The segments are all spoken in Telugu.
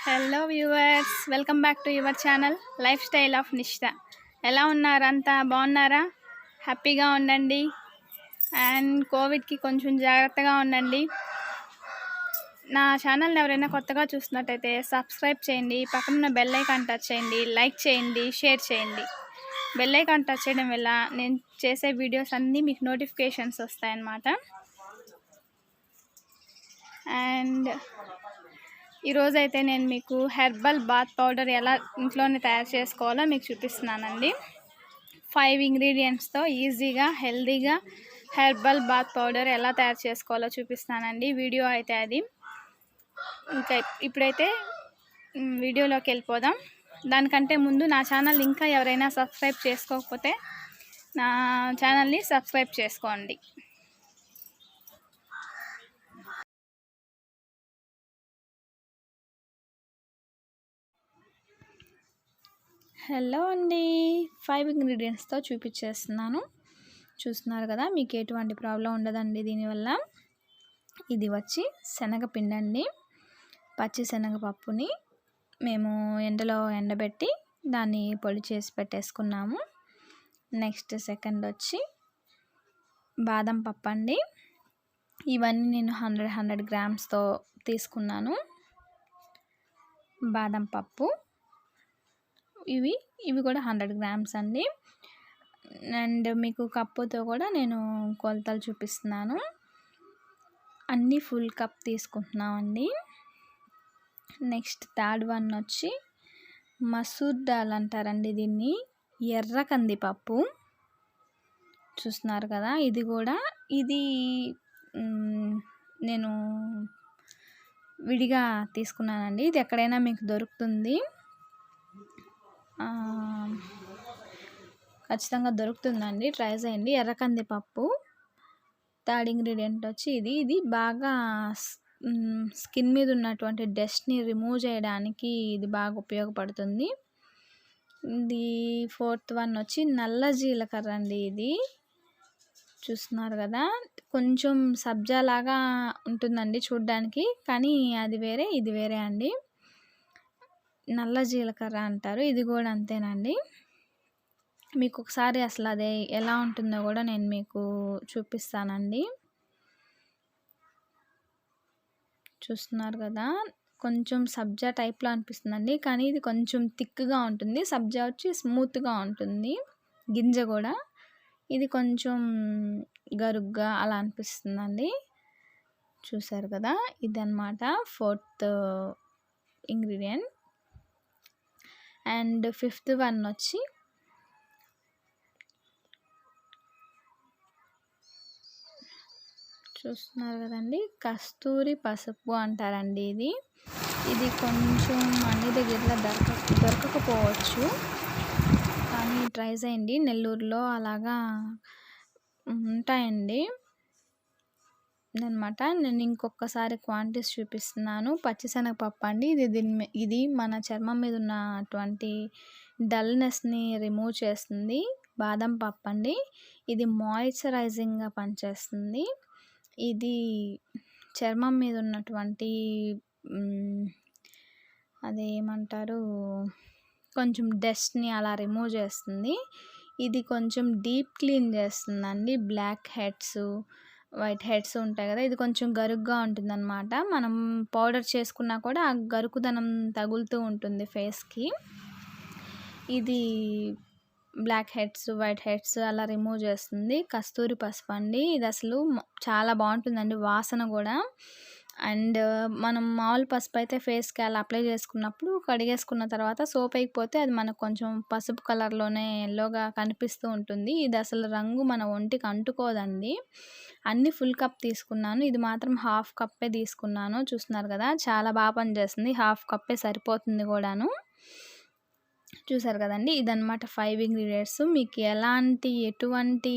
Hello viewers, welcome back to your channel life style of నిష్ట. ఎలా ఉన్నారంతా? బాగున్నారా? హ్యాపీగా ఉండండి. అండ్ కోవిడ్కి కొంచెం జాగ్రత్తగా ఉండండి. నా ఛానల్ని ఎవరైనా కొత్తగా చూసినట్టయితే సబ్స్క్రైబ్ చేయండి, పక్కన బెల్ ఐకాన్ టచ్ చేయండి, లైక్ చేయండి, షేర్ చేయండి. బెల్ ఐకాన్ టచ్ చేయడం వల్ల నేను చేసే వీడియోస్ అన్నీ మీకు నోటిఫికేషన్స్ వస్తాయన్నమాట. అండ్ ఈరోజైతే నేను మీకు హెర్బల్ బాత్ పౌడర్ ఎలా ఇంట్లోనే తయారు చేసుకోవాలో మీకు చూపిస్తున్నానండి. 5 ఇంగ్రీడియంట్స్తో ఈజీగా హెల్తీగా హెర్బల్ బాత్ పౌడర్ ఎలా తయారు చేసుకోవాలో చూపిస్తానండి. వీడియో అయితే అది. ఇంకా ఇప్పుడైతే వీడియోలోకి వెళ్ళిపోదాం. దానికంటే ముందు నా ఛానల్ ఇంకా ఎవరైనా సబ్స్క్రైబ్ చేసుకోకపోతే నా ఛానల్ని సబ్స్క్రైబ్ చేసుకోండి. హలో అండి, 5 ఇంగ్రీడియంట్స్తో చూపించేస్తున్నాను. చూస్తున్నారు కదా, మీకు ఎటువంటి ప్రాబ్లం ఉండదండి దీనివల్ల. ఇది వచ్చి శనగపిండి అండి. పచ్చి శనగపప్పుని మేము ఎండలో ఎండబెట్టి దాన్ని పొడి చేసి పెట్టేసుకున్నాము. నెక్స్ట్ సెకండ్ వచ్చి బాదం పప్పు అండి. ఇవన్నీ నేను 100 గ్రామ్స్తో తీసుకున్నాను. బాదం పప్పు ఇవి కూడా 100 గ్రామ్స్ అండి. అండ్ మీకు కప్పుతో కూడా నేను కొలతలు చూపిస్తున్నాను. అన్నీ ఫుల్ కప్ తీసుకుంటున్నామండి. నెక్స్ట్ థర్డ్ వన్ వచ్చి మసూర్ దాల్ అంటారండి దీన్ని, ఎర్ర కందిపప్పు. చూస్తున్నారు కదా, ఇది నేను విడిగా తీసుకున్నానండి. ఇది ఎక్కడైనా మీకు దొరుకుతుంది, ఖచ్చితంగా దొరుకుతుందండి, ట్రై చేయండి. ఎర్ర కందిపప్పు. థర్డ్ ఇంగ్రీడియంట్ వచ్చి ఇది బాగా స్కిన్ మీద ఉన్నటువంటి డస్ట్ని రిమూవ్ చేయడానికి ఇది బాగా ఉపయోగపడుతుంది. ఇది ఫోర్త్ వన్ వచ్చి నల్ల జీలకర్ర అండి. ఇది చూస్తున్నారు కదా, కొంచెం సబ్జా లాగా ఉంటుందండి చూడ్డానికి, కానీ అది వేరే ఇది వేరే అండి. నల్ల జీలకర్ర అంటారు. ఇది కూడా అంతేనండి. మీకు ఒకసారి అసలు అదే ఎలా ఉంటుందో కూడా నేను మీకు చూపిస్తానండి. చూస్తున్నారు కదా, కొంచెం సబ్జా టైప్లో అనిపిస్తుందండి, కానీ ఇది కొంచెం థిక్గా ఉంటుంది. సబ్జా వచ్చి స్మూత్గా ఉంటుంది, గింజ కూడా. ఇది కొంచెం గరుగ్గా అలా అనిపిస్తుందండి. చూసారు కదా, ఇదన్నమాట fourth ingredient. And fifth one వచ్చి చూస్తున్నారు కదండి, కస్తూరి పసుపు అంటారండి. ఇది కొంచెం అన్ని దగ్గరలో దొరకకపోవచ్చు, కానీ ట్రై చేయండి. నెల్లూరులో అలాగా ఉంటాయండి అన్నమాట. నేను ఇంకొకసారి క్వాంటిటీస్ చూపిస్తున్నాను. పచ్చిశనగపప్పు అండి. ఇది మన చర్మం మీద ఉన్నటువంటి డల్నెస్ని రిమూవ్ చేస్తుంది. బాదం పప్పు అండి, ఇది మాయిశ్చరైజింగ్గా పనిచేస్తుంది. ఇది చర్మం మీద ఉన్నటువంటి అదేమంటారు, కొంచెం డస్ట్ని అలా రిమూవ్ చేస్తుంది. ఇది కొంచెం డీప్ క్లీన్ చేస్తుందండి. బ్లాక్ హెడ్స్, వైట్ హెడ్స్ ఉంటాయి కదా, ఇది కొంచెం గరుగ్గా ఉంటుంది అన్నమాట. మనం పౌడర్ చేసుకున్నా కూడా ఆ గరుకుదనం తగులుతూ ఉంటుంది ఫేస్కి. ఇది బ్లాక్ హెడ్స్, వైట్ హెడ్స్ అలా రిమూవ్ చేస్తుంది. కస్తూరి పసుపు అండి, ఇది అసలు చాలా బాగుంటుందండి, వాసన కూడా. అండ్ మనం మామూలు పసుపు అయితే ఫేస్కి అలా అప్లై చేసుకున్నప్పుడు కడిగేసుకున్న తర్వాత సోప్ అయిపోతే అది మనకు కొంచెం పసుపు కలర్లోనే ఎల్లోగా కనిపిస్తూ ఉంటుంది. ఇది అసలు రంగు మన ఒంటికి అంటుకోదండి. అన్నీ ఫుల్ కప్ తీసుకున్నాను, ఇది మాత్రం హాఫ్ కప్పే తీసుకున్నాను. చూస్తున్నారు కదా, చాలా బాగా పనిచేస్తుంది. హాఫ్ కప్పే సరిపోతుంది కూడాను. చూసారు కదండి, ఇదన్నమాట 5 ఇంగ్రీడియంట్స్. మీకు ఎటువంటి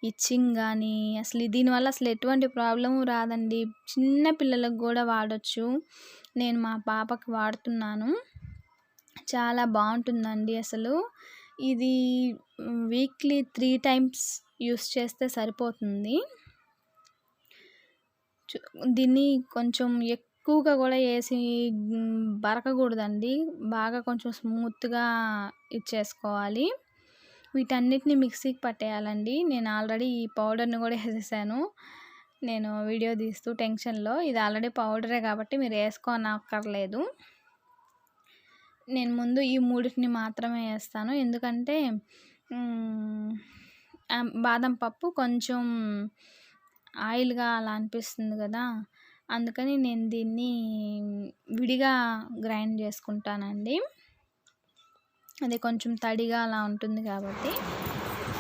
ఇచ్చింగ్ కానీ అసలు దీనివల్ల అసలు ఎటువంటి ప్రాబ్లము రాదండి. చిన్న పిల్లలకు కూడా వాడచ్చు. నేను మా పాపకి వాడుతున్నాను, చాలా బాగుంటుందండి. అసలు ఇది వీక్లీ 3 టైమ్స్ యూస్ చేస్తే సరిపోతుంది. దీన్ని కొంచెం ఎక్కువగా కూడా వేసి బరకకూడదండి. బాగా కొంచెం స్మూత్‌గా ఇచ్చేసుకోవాలి. వీటన్నిటిని మిక్సీకి పట్టేయాలండి. నేను ఆల్రెడీ ఈ పౌడర్‌ని కూడా ఏసేసాను. నేను వీడియో తీస్తూ టెన్షన్‌లో. ఇది ఆల్రెడీ పౌడరే కాబట్టి మీరు ఏసుకోనక్కర్లేదు. నేను ముందు ఈ మూడిటిని మాత్రమే ఏస్తాను. ఎందుకంటే బాదం పప్పు కొంచెం ఆయిల్‌గా అలా అనిపిస్తుంది కదా! అందుకని నేను దీన్ని విడిగా గ్రైండ్ చేసుకుంటానండి. అది కొంచెం తడిగా అలా ఉంటుంది కాబట్టి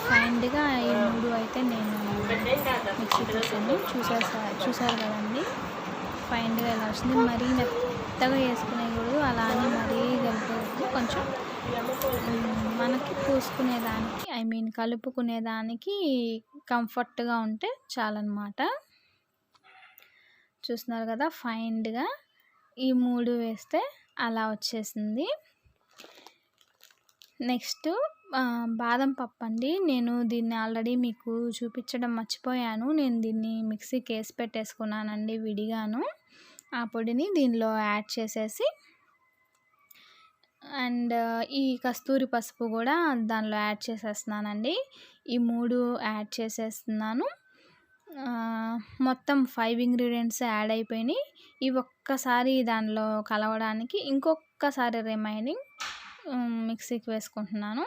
ఫైన్‌గా ఈ 3 అయితే నేను మిక్సీకి వేసాను. చూసారు కదండీ! ఫైన్‌గా ఇలా వచ్చింది. మరీ మెత్తగా వేసుకునేయకూడదు. అలా అని మరీ కలిపేయకూడదు. కొంచెం మనకి పూసుకునేదానికి కలుపుకునేదానికి కంఫర్ట్‌గా ఉంటే చాలన్నమాట. చూస్తున్నారు కదా! ఫైన్‌గా ఈ 3 వేస్తే అలా వచ్చేసింది. నెక్స్ట్ బాదం పప్పు అండి. నేను దీన్ని ఆల్రెడీ మీకు చూపించడం మర్చిపోయాను. నేను దీన్ని మిక్సీకి వేసి పెట్టేసుకున్నానండి విడిగాను. ఆ పొడిని దీనిలో యాడ్ చేసేసి అండ్ ఈ కస్తూరి పసుపు కూడా దానిలో యాడ్ చేసేస్తున్నానండి. ఈ 3 యాడ్ చేసేస్తున్నాను. మొత్తం 5 ఇంగ్రీడియంట్స్ యాడ్ అయిపోయినాయి. ఇవి ఒక్కసారి దానిలో కలవడానికి ఇంకొకసారి రిమైనింగ్ మిక్సీకి వేసుకుంటున్నాను.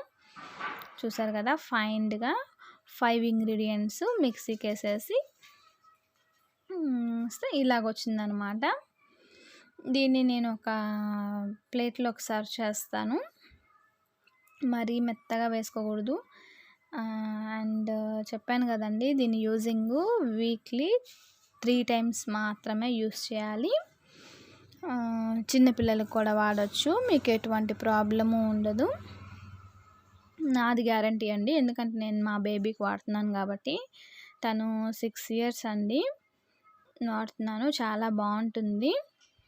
చూసారు కదా! ఫైన్‌గా 5 ఇంగ్రీడియంట్స్ మిక్సీకి వేసేసి ఇలాగొచ్చిందనమాట. దీన్ని నేను ఒక ప్లేట్లోకి సర్వ్ చేస్తాను. మరీ మెత్తగా వేసుకోకూడదు. అండ్ చెప్పాను కదండి, దీని యూజింగ్ వీక్లీ 3 టైమ్స్ మాత్రమే యూస్ చేయాలి. చిన్నపిల్లలకు కూడా వాడచ్చు. మీకు ఎటువంటి ప్రాబ్లము ఉండదు. నాది గ్యారంటీ అండి. ఎందుకంటే నేను మా బేబీకి వాడుతున్నాను కాబట్టి. తను 6 ఇయర్స్ అండి వాడుతున్నాను. చాలా బాగుంటుంది.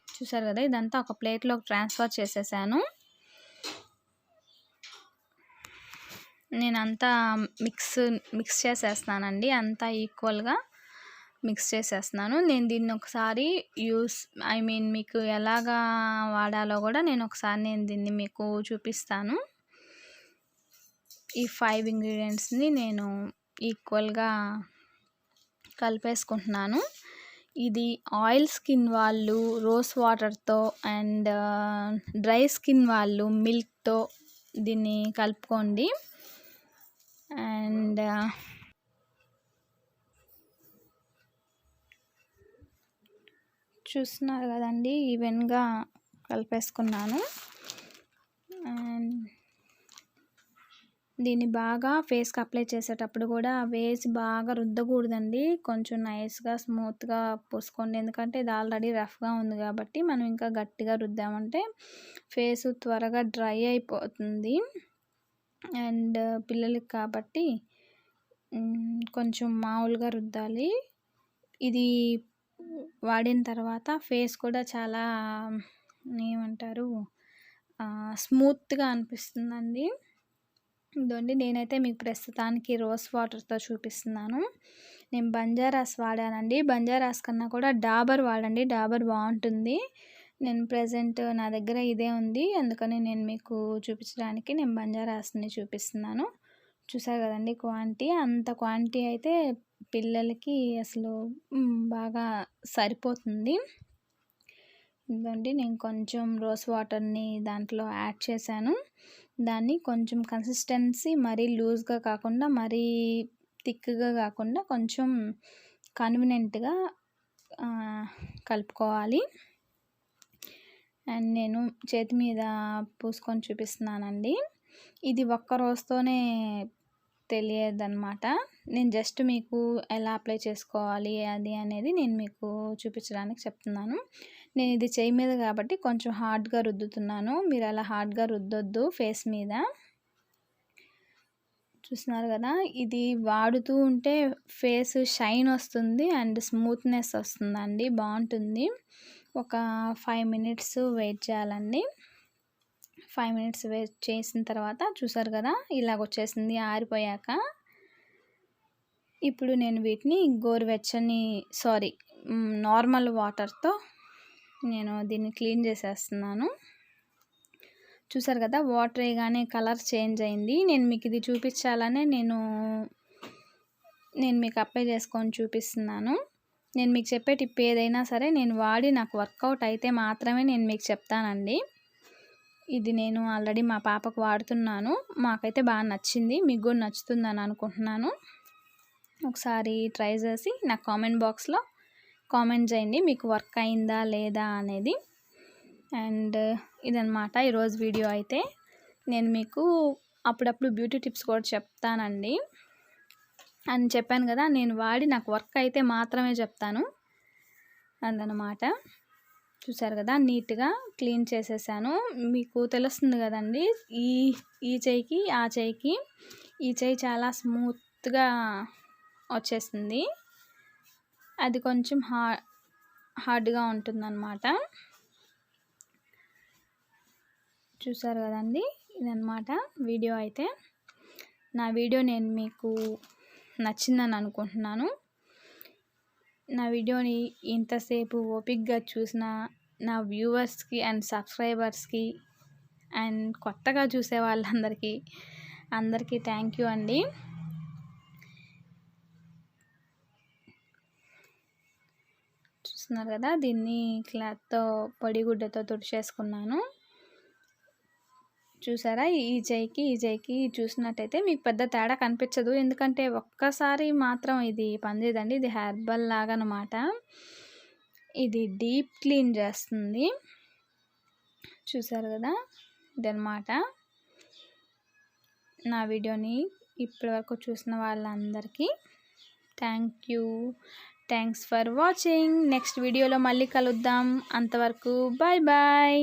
చూసారు కదా! ఇదంతా ఒక ప్లేట్లోకి ట్రాన్స్ఫర్ చేసేసాను. నేనంతా మిక్స్ చేసేస్తున్నానండి. అంతా ఈక్వల్గా మిక్స్ చేసేస్తున్నాను. నేను దీన్ని ఒకసారి మీకు ఎలాగా వాడాలో కూడా నేను దీన్ని మీకు చూపిస్తాను. ఈ 5 ఇంగ్రీడియంట్స్ని నేను ఈక్వల్గా కలిపేసుకుంటున్నాను. ఇది ఆయిల్ స్కిన్ వాళ్ళు రోజ్ వాటర్తో అండ్ డ్రై స్కిన్ వాళ్ళు మిల్క్తో దీన్ని కలుపుకోండి. అండ్ చూస్తున్నారు కదండి, ఈవెన్గా కలిపేసుకున్నాను. అండ్ దీన్ని బాగా ఫేస్కి అప్లై చేసేటప్పుడు కూడా వేసి బాగా రుద్దకూడదండి. కొంచెం నైస్గా స్మూత్గా పూసుకోండి. ఎందుకంటే ఇది ఆల్రెడీ రఫ్గా ఉంది కాబట్టి మనం ఇంకా గట్టిగా రుద్దామంటే ఫేస్ త్వరగా డ్రై అయిపోతుంది. అండ్ పిల్లలకి కాబట్టి కొంచెం మామూలుగా రుద్దాలి. ఇది వాడిన తర్వాత ఫేస్ కూడా చాలా స్మూత్గా అనిపిస్తుందండి. ఇదండి, నేనైతే మీకు ప్రస్తుతానికి రోజ్ వాటర్తో చూపిస్తున్నాను. నేను బంజారాస్ వాడానండి. బంజారాస్ కన్నా కూడా డాబర్ వాడండి. డాబర్ బాగుంటుంది. నేను ప్రజెంట్ నా దగ్గర ఇదే ఉంది. అందుకని నేను మీకు చూపించడానికి నేను బంజారాస్ని చూపిస్తున్నాను. చూసారు కదండి క్వాంటిటీ. అంత క్వాంటిటీ అయితే పిల్లలకి అసలు బాగా సరిపోతుంది. ఇదండి, నేను కొంచెం రోజ్ వాటర్ని దాంట్లో యాడ్ చేశాను. దాన్ని కొంచెం కన్సిస్టెన్సీ మరీ లూజ్గా కాకుండా మరీ థిక్గా కాకుండా కొంచెం కన్వీనియంట్గా కలుపుకోవాలి. అండ్ నేను చేతి మీద పూసుకొని చూపిస్తున్నానండి. ఇది ఒక్క రోజుతోనే తెలియదన్నమాట. నేను జస్ట్ మీకు ఎలా అప్లై చేసుకోవాలి అది అనేది నేను మీకు చూపించడానికి చెప్తున్నాను. నేను ఇది చేయి మీద కాబట్టి కొంచెం హార్డ్గా రుద్దుతున్నాను. మీరు అలా హార్డ్గా రుద్దొద్దు ఫేస్ మీద. చూస్తున్నారు కదా, ఇది వాడుతూ ఉంటే ఫేస్ షైన్ వస్తుంది అండ్ స్మూత్నెస్ వస్తుందండి. బాగుంటుంది. ఒక 5 మినిట్స్ వెయిట్ చేయాలండి. 5 మినిట్స్ వెయిట్ చేసిన తర్వాత చూసారు కదా, ఇలాగ వచ్చేసింది ఆరిపోయాక. ఇప్పుడు నేను వీటిని నార్మల్ వాటర్తో నేను దీన్ని క్లీన్ చేసేస్తున్నాను. చూసారు కదా, వాటర్ వేయగానే కలర్ చేంజ్ అయింది. నేను మీకు ఇది చూపించాలనే నేను మీకు అప్లై చేసుకొని చూపిస్తున్నాను. నేను మీకు చెప్పే టిప్ ఏదైనా సరే నేను వాడి నాకు వర్కౌట్ అయితే మాత్రమే నేను మీకు చెప్తానండి. ఇది నేను ఆల్రెడీ మా పాపకు వాడుతున్నాను. మాకైతే బాగా నచ్చింది. మీకు కూడా నచ్చుతుందని అనుకుంటున్నాను. ఒకసారి ట్రై చేసి నాకు కామెంట్ బాక్స్లో కామెంట్ చేయండి మీకు వర్క్ అయిందా లేదా అనేది. అండ్ ఇదన్నమాట ఈరోజు వీడియో. అయితే నేను మీకు అప్పుడప్పుడు బ్యూటీ టిప్స్ కూడా చెప్తానండి అని చెప్పాను కదా, నేను వాడి నాకు వర్క్ అయితే మాత్రమే చెప్తాను అదనమాట. చూసారు కదా, నీట్గా క్లీన్ చేసేసాను. మీకు తెలుస్తుంది కదండి, ఈ చెయ్యికి ఆ చెయ్యికి ఈ చెయ్యి చాలా స్మూత్గా వచ్చేసింది. అది కొంచెం హార్డ్గా ఉంటుందన్నమాట. చూసారు కదండి, ఇదన్నమాట వీడియో. అయితే నా వీడియో నేను మీకు నచ్చిందని అనుకుంటున్నాను. నా వీడియోని ఇంతసేపు ఓపిక్గా చూసిన నా వ్యూవర్స్కి అండ్ సబ్స్క్రైబర్స్కి అండ్ కొత్తగా చూసే వాళ్ళందరికీ థ్యాంక్ యూ అండి. చూస్తున్నారు కదా, దీన్ని క్లాత్తో పొడిగుడ్డతో తుడిచేసుకున్నాను. చూసారా, ఈ చెయ్యికి చూసినట్టయితే మీకు పెద్ద తేడా కనిపించదు, ఎందుకంటే ఒక్కసారి మాత్రం ఇది పనిచేయదండి. ఇది హెర్బల్ లాగా అనమాట. ఇది డీప్ క్లీన్ చేస్తుంది. చూసారు కదా, ఇదన్నమాట. నా వీడియోని ఇప్పటివరకు చూసిన వాళ్ళందరికీ థ్యాంక్స్ ఫర్ వాచింగ్. నెక్స్ట్ వీడియోలో మళ్ళీ కలుద్దాం. అంతవరకు బాయ్ బాయ్.